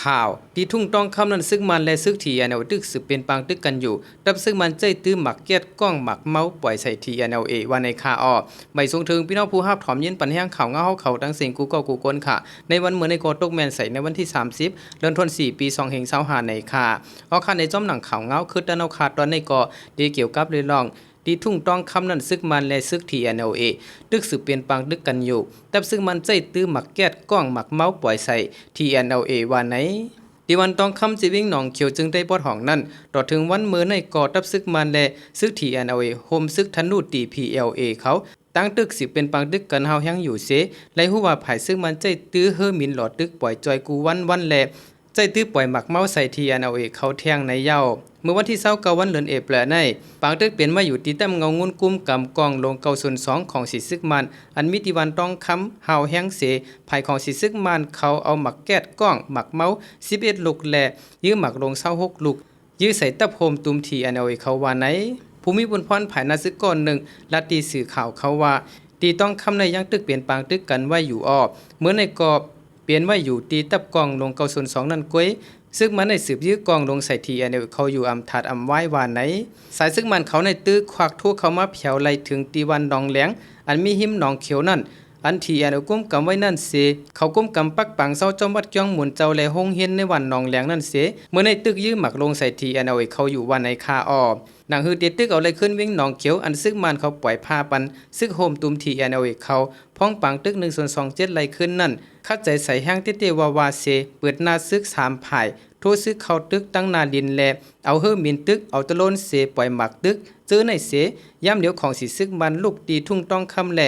ข่าวที่ทุ่งต้องคำนั้นซึ่งมันและซึกทีแนวตึกสืบเป็นปางตึกกันอยู่รับซึ่งมันใจตื้อหมักเกียดก้องหมักเมาปล่อยใส่ทีแนวว่าในคาออไม่ทรงถึงพี่น้องผู้ฮับถอมยินปันแห้งข่าวเงาเขาตั้งเสียงกูก็กูกนค่ะในวันเมื่อในกอตกแมนใส่ในวันที่30เดือนธันวาคมปี2525ในคาเอาค่ะในจอมหนังข่าวเงาคือตะนเอาขาดตอนในกอดีเกี่ยวกับเรื่องลองที่ทุ่งต้องคำนั้นซึกมันและซึกทีตึกสืบเปลี่ยนปังตึกกันอยู่แต่ซึ่งมันใจตื้อหมักแก๊ดก้องหมักเมาปล่อยใส่ทีว่าไหนที่วันต้องคำจีวิ่งหนองเขียวจึงได้ปอดห้องนั้นต่อถึงวันเมื่อในก่อตับซึกมันและซึกทีโฮมซึกธนูตี PLA เขาตั้งตึกสิเป็นปังตึกกันเฮาแฮงอยู่เสไล่ฮู้ว่าภายซึ่งมันใจตื้อเฮอมินหลอดตึกปล่อยจอยกูวันแลใจตื้อปล่อยหมักเมาใส่ทีเขาแทงในเย้าเมื่อวันที่29วันเดือนเอพฤษในปางตึกเปลี่ยนมาอยู่ที่แต้มเงางุนกุ้มกำกองลง902ของสิซึกมันอันมีติวันต้องคำเฮาแฮงเสภายของสิซึกมันเขาเอาหมักแก๊ดก้องหมักเมา11ลูกแลยื้อหมักลง26ลูกยื้อใส่ตับโฮมตุมทีเขาว่าไหนภูมิบุญพรภายนาซึกก่อนหนึ่งลัดตีสื่อข่าวเขาว่าตีต้องคำในยังตึกเปลี่ยนปางตึกกันไว้อยู่อ้อเมื่อในกอบเปลี่ยนไว้อยู่ตีตับกองลง902นั่นก้วยซึ่งมันในสืบยื้อกองลงใส่ทีเขาอยู่อำถาดอำไว้ว่าไหนสายซึ่งมันเขาในตื้อควักทั่วเขามาเผียวไล่ถึงตีวันดองแหลงอันมีหิมหนองเขียวนั่นอันทีกุ้มกำไว้นั่นเสเขากุ้มกำปักปังเศร้าจอมวัดเกียงหมุนเจ้าแลหงเฮียนในวันหนองแหลงนั่นเสเมื่อในตึกยื้อหมักลงใส่ทีเขาอยู่วันในคาออนางฮือเตียตึกเอาเลยขึ้นวิ่งหนองเขียวอันซึ่งมันเขาปล่อยผ้าปันซึ่งโฮมตุมทีเขาพ้องปังตึก1/27ไล่ขึ้นนั่นคัดใจใส่แห้งเตวาวาเสเปิดหน้าซึก3ภายโทษซึกเข้าตึกตั้งนาดินแลเอาเฮอมินตึกเอาตะโลนเสปล่อยหมักตึกเจอในเสย่ำเดียวของสิซึกมันลูกตีทุ่งต้องคำแล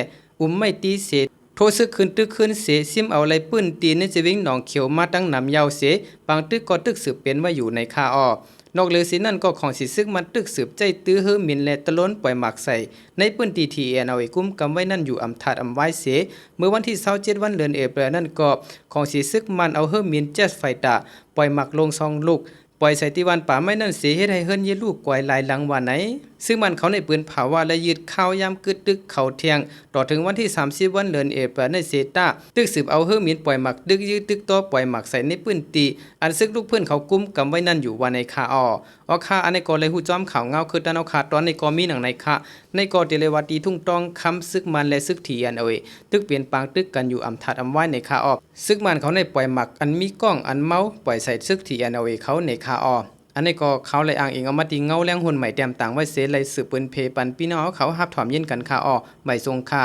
ไม่ตีเสโทษซึกขึ้นตึกขึ้นเสซิมเอาไรปื้นตีในจะวิ่งหนองเขียวมาตั้งนำยาวเสบางตึกก็ตึกสืบเป็นว่าอยู่ในคาออนอกเหลือสินั่นก็ของสิซึกมันตึกสืบใจตื้อเฮอมินและตะล้นปล่อยหมักใส่ในปื้นตีทีกุ้มกำไว้นั่นอยู่อำถาดอำไว้เสเมื่อวันที่27วันเดือนเอพฤษนั่นก็ของสิซึกมันเอาเฮอมินแจ๊สไฟตาปล่อยหมักลง2ลูกปล่อยใส่ติวันป่าไม้นั่นเสียเฮ็ดให้เฮิรนเยลูกกวยหลายหลังว่าไหนซึ่งมันเขาในปืนเผาว่าและยืดข้าวยามกึดตึกเขาเทียงต่อถึงวันที่30วันเดือนเอพฤษในเซตาตึกสืบเอาเฮอมินปล่อยหมักดึกยืดตึกต่อปล่อยหมักใส่ในปืนตีอันซึกลูกเพื่อนเขากุมกำไว้นั่นอยู่ว่าในคาอคาอันในกอเลยฮู้จอมข่าวเงาคือตะเอาขาดตอนในกอมีหนังในคาในกอเตเลวาตีทุ่งต้องคำซึกมันและซึกทีตึกเปลี่ยนปางตึกกันอยู่อำถาดอำไว้ในคาซึกมันเขาในปล่อยหมักอันมีก้องอันเมาปล่อยใส่ซึกทีเขาในคาอันนี้ก็เขาเลยอ้างเองเอามาตีเงาแรงหุ่นใหม่แต้มต่างไว้เสเลยสืบปืนเพปันพี่น้องเขาฮับถอมเย็นกันค่ะใบทรงค่ะ